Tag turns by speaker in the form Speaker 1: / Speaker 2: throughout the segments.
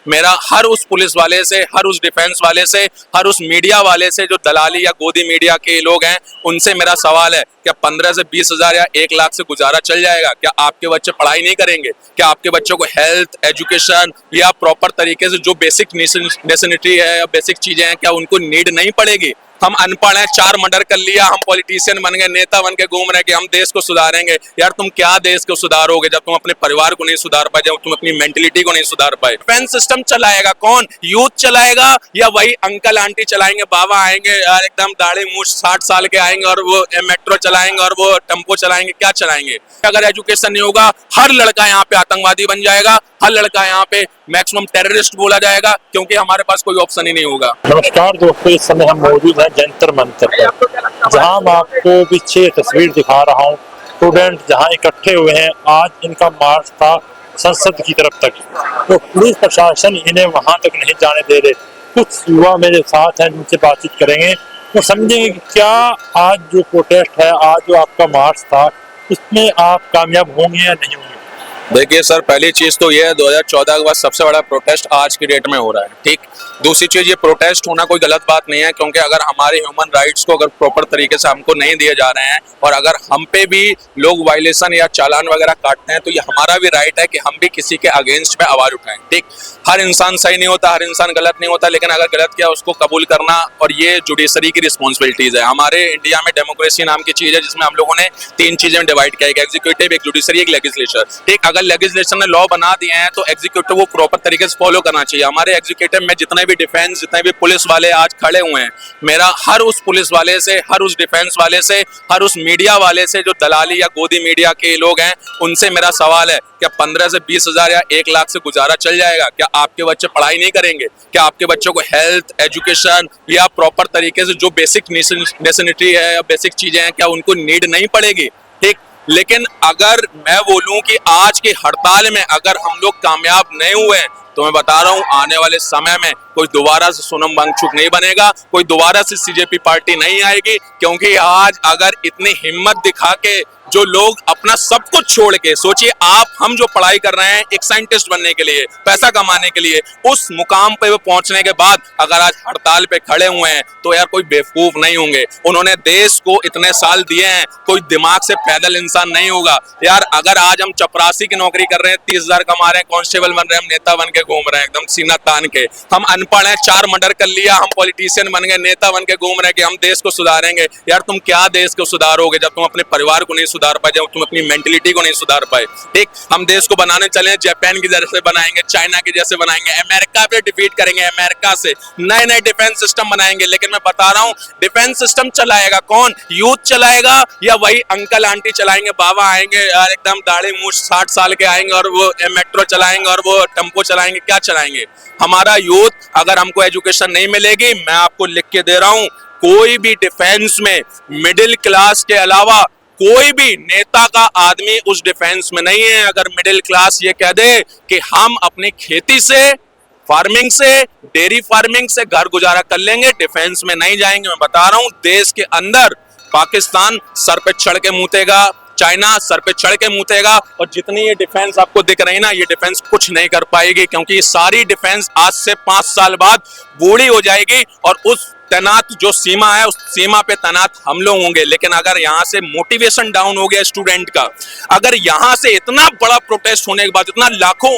Speaker 1: मेरा हर उस पुलिस वाले से, हर उस डिफेंस वाले से, हर उस मीडिया वाले से जो दलाली या गोदी मीडिया के लोग हैं, उनसे मेरा सवाल है, क्या 15 से 20 हजार या 1 लाख से गुजारा चल जाएगा? क्या आपके बच्चे पढ़ाई नहीं करेंगे? क्या आपके बच्चों को हेल्थ, एजुकेशन या प्रॉपर तरीके से जो बेसिक नेसेसिटी है या बेसिक चीजें हैं, क्या उनको नीड नहीं पड़ेगी? हम अनपढ़ हैं, 4 मर्डर कर लिया, हम पॉलिटिशियन बन गए, नेता बन के घूम रहे हैं कि हम देश को सुधारेंगे। यार तुम क्या देश को सुधारोगे जब तुम अपने परिवार को नहीं सुधार पाए, जब तुम अपनी मेंटेलिटी को नहीं सुधार पाए? डिफेंस सिस्टम चलाएगा कौन? यूथ चलाएगा या वही अंकल आंटी चलाएंगे? बाबा आएंगे यार एकदम दाढ़ी मूछ 60 साल के आएंगे और वो मेट्रो चलाएंगे और वो टेम्पो चलाएंगे? क्या चलाएंगे? अगर एजुकेशन नहीं होगा, हर लड़का यहाँ पे आतंकवादी बन जाएगा, हर लड़का यहाँ पे मैक्सिमम टेररिस्ट बोला जाएगा, क्योंकि हमारे पास कोई ऑप्शन ही नहीं होगा।
Speaker 2: नमस्कार दोस्तों, इस समय हम मौजूद हैं जंतर मंतर पर, जहां मैं आपको पीछे तस्वीर दिखा रहा हूं। स्टूडेंट जहां इकट्ठे हुए हैं, आज इनका मार्च था संसद की तरफ तक, तो पुलिस प्रशासन इन्हें वहां तक नहीं जाने दे रहे। कुछ युवा मेरे साथ हैं, जिनसे बातचीत करेंगे तो समझेंगे कि क्या आज जो प्रोटेस्ट है, आज जो आपका मार्च था, उसमें आप कामयाब होंगे या नहीं होंगे?
Speaker 1: देखिए सर, पहली चीज तो ये है 2014 के बाद सबसे बड़ा प्रोटेस्ट आज की डेट में हो रहा है, ठीक। दूसरी चीज, ये प्रोटेस्ट होना कोई गलत बात नहीं है, क्योंकि अगर हमारे ह्यूमन राइट्स को अगर प्रॉपर तरीके से हमको नहीं दिए जा रहे हैं और अगर हम पे भी लोग वायलेशन या चालान वगैरह काटते हैं, तो ये हमारा भी राइट है कि हम भी किसी के अगेंस्ट में आवाज उठाएं, ठीक। हर इंसान सही नहीं होता, हर इंसान गलत नहीं होता, लेकिन अगर गलत किया उसको कबूल करना, और ये जुडिशरी की रिस्पॉन्सिबिलिटीज है। हमारे इंडिया में डेमोक्रेसी नाम की चीज है, जिसमें हम लोगों ने 3 चीजें डिवाइड किया, एक एग्जीक्यूटिव, एक जुडिशरी, एक लेजिस्लेचर, ठीक। अगर लेजिस्लेशन ने लॉ बना दिए हैं तो एग्जीक्यूटिव वो प्रॉपर तरीके से फॉलो करना चाहिए। हमारे एग्जीक्यूटिव में जितने भी डिफेंस, जितने भी पुलिस वाले आज खड़े हुए हैं, मेरा हर उस पुलिस वाले से, हर उस डिफेंस वाले से, हर उस मीडिया वाले से जो दलाली या गोदी मीडिया के लोग हैं, उनसे मेरा सवाल है, क्या 15 से 20 हजार या 1 लाख से गुजारा चल जाएगा? क्या आपके बच्चे पढ़ाई नहीं करेंगे? क्या आपके बच्चों को हेल्थ, एजुकेशन या प्रॉपर तरीके से जो बेसिक नेसेसिटी है या बेसिक चीजें हैं, क्या उनको नीड नहीं पड़ेगी? ठीक। लेकिन अगर मैं बोलूं कि आज की हड़ताल में अगर हम लोग कामयाब नहीं हुए, तो मैं बता रहा हूं आने वाले समय में कोई दोबारा से सोनम वांगचुक नहीं बनेगा, कोई दोबारा से सीजेपी पार्टी नहीं आएगी, क्योंकि आज अगर इतनी हिम्मत दिखा के जो लोग अपना सब कुछ छोड़ के, सोचिए आप, हम जो पढ़ाई कर रहे हैं एक साइंटिस्ट बनने के लिए, पैसा कमाने के लिए, उस मुकाम पे वो पहुंचने के बाद अगर आज हड़ताल पे खड़े हुए हैं, तो यार कोई बेवकूफ नहीं होंगे। उन्होंने देश को इतने साल दिए हैं, कोई दिमाग से पैदल इंसान नहीं होगा यार। अगर आज हम चपरासी की नौकरी कर रहे हैं, 30 हजार कमा रहे हैं, कांस्टेबल बन रहे हैं, हम नेता बन के घूम रहे हैं एकदम सीना तान के, हम अनपढ़ हैं, 4 मर्डर कर लिया, हम पॉलिटिशियन बन गए, नेता बन के घूम रहे हैं कि हम देश को सुधारेंगे। यार तुम क्या देश को सुधारोगे जब तुम अपने परिवार को नहीं सुधार पाए, जब तुम अपनी मेंटेलिटी को नहीं सुधार पाए, ठीक। हम देश को बनाने चले, जापान की जैसे बनाएंगे, चाइना के जैसे बनाएंगे, अमेरिका पे डिफीट करेंगे, अमेरिका से नए नए डिफेंस सिस्टम बनाएंगे। लेकिन मैं बता रहा हूँ, डिफेंस सिस्टम चलाएगा कौन? यूथ चलाएगा या वही अंकल आंटी चलाएंगे? बाबा आएंगे यार एकदम दाढ़ी मूछ 60 साल के आएंगे और वो मेट्रो चलाएंगे और वो टेम्पो चलाएंगे? क्या चलाएंगे? हमारा यूथ, अगर हमको एजुकेशन नहीं मिलेगी, मैं आपको लिख के दे रहा हूं, कोई भी डिफेंस में मिडिल क्लास के अलावा कोई भी नेता का आदमी उस डिफेंस में नहीं है। अगर मिडिल क्लास ये कह दे कि हम अपनी खेती से, फार्मिंग से, डेयरी फार्मिंग से घर गुजारा कर लेंगे, डिफेंस में नहीं जाएंगे। मैं बता रहा हूं, देश के अंदर पाकिस्तान सर पे चढ़ के मूतेगा, चाइना सर पे चढ़ के मूतेगा, और जितनी ये डिफेंस आपको दिख रही है ना, ये डिफेंस कुछ नहीं कर पाएगी, क्योंकि ये सारी डिफेंस आज से 5 साल बाद बूढ़ी हो जाएगी, और उस तैनात जो सीमा है, उस सीमा पे तैनात हम लोग होंगे। लेकिन अगर यहाँ से मोटिवेशन डाउन हो गया स्टूडेंट का, अगर यहाँ से इतना बड़ा प्रोटेस्ट होने के बाद, इतना लाखों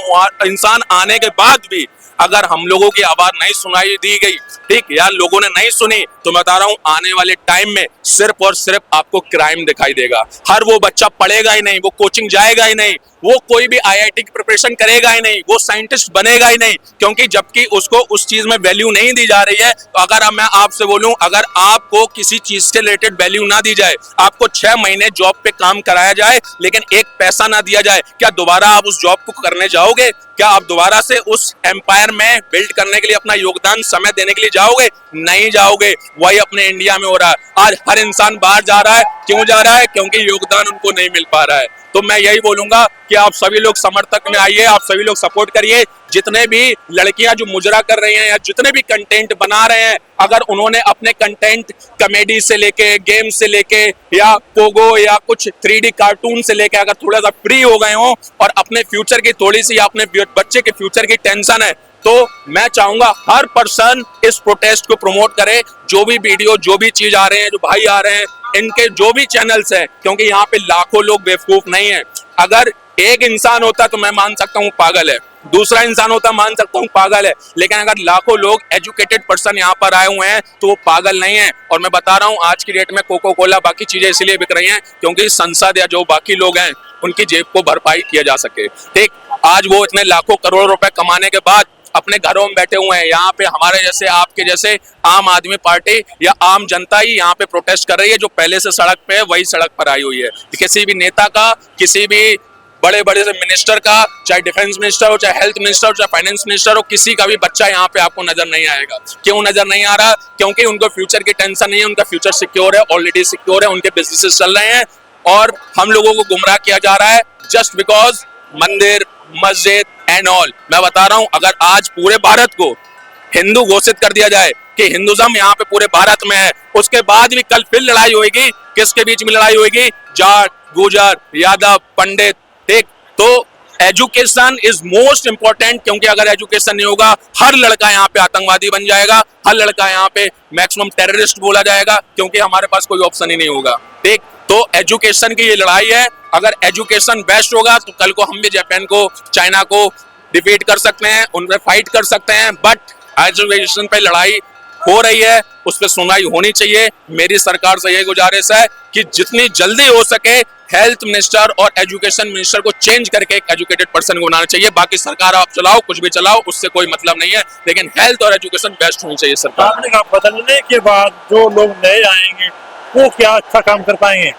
Speaker 1: इंसान आने के बाद भी अगर हम लोगों की आवाज नहीं सुनाई दी गई, ठीक यार, लोगों ने नहीं सुनी, तो मैं बता रहा हूं आने वाले टाइम में सिर्फ और सिर्फ आपको क्राइम दिखाई देगा। हर वो बच्चा पढ़ेगा ही नहीं, वो कोचिंग जाएगा ही नहीं, वो कोई भी आईआईटी की प्रिपरेशन करेगा ही नहीं, वो साइंटिस्ट बनेगा ही नहीं, क्योंकि जबकि उसको उस चीज में वैल्यू नहीं दी जा रही है। तो अगर मैं आपसे बोलूं, अगर आपको किसी चीज से रिलेटेड वैल्यू ना दी जाए, आपको 6 महीने जॉब पे काम कराया जाए लेकिन एक पैसा ना दिया जाए, क्या दोबारा आप उस जॉब को करने जाओगे? क्या आप दोबारा से उस एम्पायर में बिल्ड करने के लिए अपना योगदान, समय देने के लिए जाओगे? नहीं जाओगे। वही अपने इंडिया में हो रहा है। आज हर इंसान बाहर जा रहा है, क्यों जा रहा है? क्योंकि योगदान उनको नहीं मिल पा रहा है। तो मैं यही बोलूंगा कि आप सभी लोग समर्थक में आइए, आप सभी लोग सपोर्ट करिए। जितने भी लड़कियां जो मुजरा कर रही हैं या जितने भी कंटेंट बना रहे हैं, अगर उन्होंने अपने कंटेंट कॉमेडी से लेके, गेम से लेके, या पोगो या कुछ 3D कार्टून से लेके अगर थोड़ा सा फ्री हो गए हो और अपने फ्यूचर की थोड़ी सी, अपने बच्चे के फ्यूचर की टेंशन है, तो मैं चाहूंगा हर पर्सन इस प्रोटेस्ट को प्रमोट करे, जो भी वीडियो जो भी चीज आ रहे हैं, जो भाई आ रहे हैं, इनके जो भी चैनल्स हैं, क्योंकि यहाँ पे लाखों लोग बेवकूफ नहीं है। अगर एक इंसान होता तो मैं मान सकता हूँ पागल है, दूसरा इंसान होता मान सकता हूँ पागल है, लेकिन अगर लाखों लोग एजुकेटेड पर्सन यहाँ पर आए हुए हैं तो वो पागल नहीं है। और मैं बता रहा हूँ आज की डेट में कोको कोला बाकी चीजें इसलिए बिक रही हैं क्योंकि संसद या जो बाकी लोग हैं उनकी जेब को भरपाई किया जा सके। ठीक, आज वो इतने लाखों करोड़ रुपए कमाने के बाद अपने घरों में बैठे हुए हैं। यहाँ पे हमारे जैसे आपके जैसे आम आदमी पार्टी या आम जनता ही यहाँ पे प्रोटेस्ट कर रही है, जो पहले से सड़क पे है वही सड़क पर आई हुई है। किसी भी नेता का, किसी भी बड़े बड़े से मिनिस्टर का, चाहे डिफेंस मिनिस्टर हो, चाहे हेल्थ मिनिस्टर हो, चाहे फाइनेंस मिनिस्टर हो, किसी का भी बच्चा यहाँ पे आपको नजर नहीं आएगा। क्यों नजर नहीं आ रहा? क्योंकि उनको फ्यूचर की टेंशन नहीं है, उनका फ्यूचर सिक्योर है, ऑलरेडी सिक्योर है, उनके बिजनेसेस चल रहे हैं और हम लोगों को गुमराह किया जा रहा है जस्ट बिकॉज मंदिर, मस्जिद एंड ऑल। मैं बता रहा हूँ अगर आज पूरे भारत को हिंदू घोषित कर दिया जाए कि हिंदुज्म यहाँ पे पूरे भारत में है, उसके बाद भी कल फिर लड़ाई होगी। किसके बीच में लड़ाई होगी? जाट, गुजर, यादव, पंडित। ठीक, तो एजुकेशन इज मोस्ट इंपॉर्टेंट, क्योंकि अगर एजुकेशन नहीं होगा हर लड़का यहाँ पे आतंकवादी बन जाएगा, हर लड़का यहाँ पे मैक्सिमम टेररिस्ट बोला जाएगा, क्योंकि हमारे पास कोई ऑप्शन ही नहीं होगा। ठीक, तो एजुकेशन की ये लड़ाई है। अगर एजुकेशन बेस्ट होगा तो कल को हम भी जापान को, चाइना को डिफीट कर सकते हैं, उनपे फाइट कर सकते हैं। बट एजुकेशन पे लड़ाई हो रही है, उस पर सुनवाई होनी चाहिए। मेरी सरकार से यही गुजारिश है कि जितनी जल्दी हो सके हेल्थ मिनिस्टर और एजुकेशन मिनिस्टर को चेंज करके एक एजुकेटेड पर्सन को बनाना चाहिए। बाकी सरकार आप चलाओ, कुछ भी चलाओ, उससे कोई मतलब नहीं है, लेकिन हेल्थ और एजुकेशन बेस्ट होनी चाहिए सरकार।
Speaker 2: आपने कहा बदलने के बाद जो लोग नए आएंगे वो क्या अच्छा काम कर पाएंगे?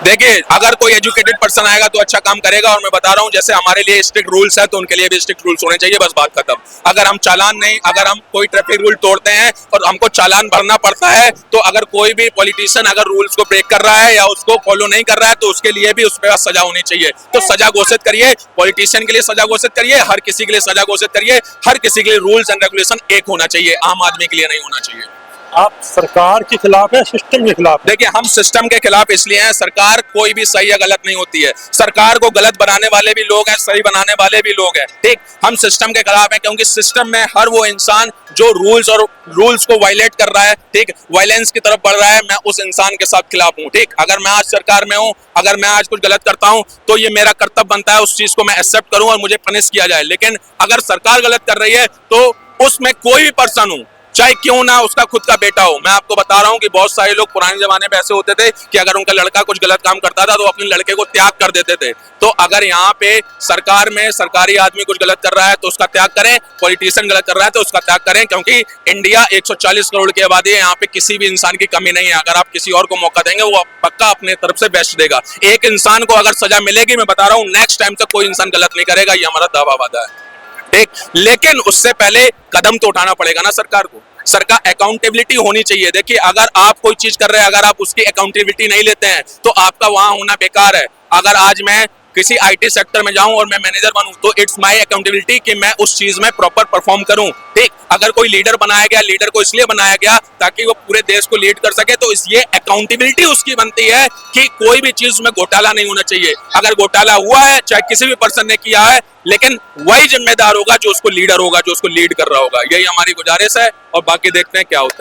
Speaker 1: देखिए, अगर कोई एजुकेटेड पर्सन आएगा तो अच्छा काम करेगा। और मैं बता रहा हूँ जैसे हमारे लिए स्ट्रिक्ट रूल्स है तो उनके लिए भी स्ट्रिक्ट रूल्स होने चाहिए, बस बात खत्म। अगर हम चालान नहीं, अगर हम कोई ट्रैफिक रूल तोड़ते हैं और हमको चालान भरना पड़ता है, तो अगर कोई भी पॉलिटिशियन अगर रूल्स को ब्रेक कर रहा है या उसको फॉलो नहीं कर रहा है तो उसके लिए भी उस पर सजा होनी चाहिए। तो सजा घोषित करिए, पॉलिटिशियन के लिए सजा घोषित करिए, हर किसी के लिए सजा घोषित करिए, हर किसी के लिए रूल्स एंड रेगुलेशन एक होना चाहिए, आम आदमी के लिए नहीं होना चाहिए।
Speaker 2: आप सरकार के खिलाफ है, सिस्टम के खिलाफ?
Speaker 1: देखिए, हम सिस्टम के खिलाफ इसलिए हैं, सरकार कोई भी सही या गलत नहीं होती है। सरकार को गलत बनाने वाले भी लोग हैं, सही बनाने वाले भी लोग हैं। ठीक, हम सिस्टम के खिलाफ हैं क्योंकि सिस्टम में हर वो इंसान जो रूल्स को वायलेट कर रहा है, ठीक, वायलेंस की तरफ बढ़ रहा है, मैं उस इंसान के साथ खिलाफ हूँ। ठीक, अगर मैं आज सरकार में हूँ, अगर मैं आज कुछ गलत करता हूँ तो ये मेरा कर्तव्य बनता है उस चीज को मैं एक्सेप्ट करूँ और मुझे पनिश किया जाए। लेकिन अगर सरकार गलत कर रही है तो उसमें कोई भी पर्सन हो, चाहे क्यों ना उसका खुद का बेटा हो, मैं आपको बता रहा हूं कि बहुत सारे लोग पुराने जमाने में ऐसे होते थे कि अगर उनका लड़का कुछ गलत काम करता था तो अपने लड़के को त्याग कर देते थे। तो अगर यहाँ पे सरकार में सरकारी आदमी कुछ गलत कर रहा है तो उसका त्याग करें, पॉलिटिशियन गलत कर रहा है तो उसका त्याग करें, क्योंकि इंडिया 140 करोड़ की आबादी है, यहाँ पे किसी भी इंसान की कमी नहीं है। अगर आप किसी और को मौका देंगे वो पक्का अपने तरफ से बेस्ट देगा। एक इंसान को अगर सजा मिलेगी, मैं बता रहा हूँ नेक्स्ट टाइम तक कोई इंसान गलत नहीं करेगा, ये हमारा दावा वादा है। ठीक, लेकिन उससे पहले कदम तो उठाना पड़ेगा ना सरकार को। सरकार अकाउंटेबिलिटी होनी चाहिए। देखिए, अगर आप कोई चीज कर रहे हैं, अगर आप उसकी अकाउंटेबिलिटी नहीं लेते हैं तो आपका वहां होना बेकार है। अगर आज मैं किसी आईटी सेक्टर में जाऊं और मैं मैनेजर बनूं तो इट्स माय अकाउंटेबिलिटी कि मैं उस चीज में प्रॉपर परफॉर्म करूं। ठीक, अगर कोई लीडर बनाया गया, लीडर को इसलिए बनाया गया ताकि वो पूरे देश को लीड कर सके, तो ये अकाउंटेबिलिटी उसकी बनती है कि कोई भी चीज में घोटाला नहीं होना चाहिए। अगर घोटाला हुआ है, चाहे किसी भी पर्सन ने किया है, लेकिन वही जिम्मेदार होगा जो उसको लीडर होगा, जो उसको लीड कर रहा होगा। यही हमारी गुजारिश है और बाकी देखते हैं क्या होता है।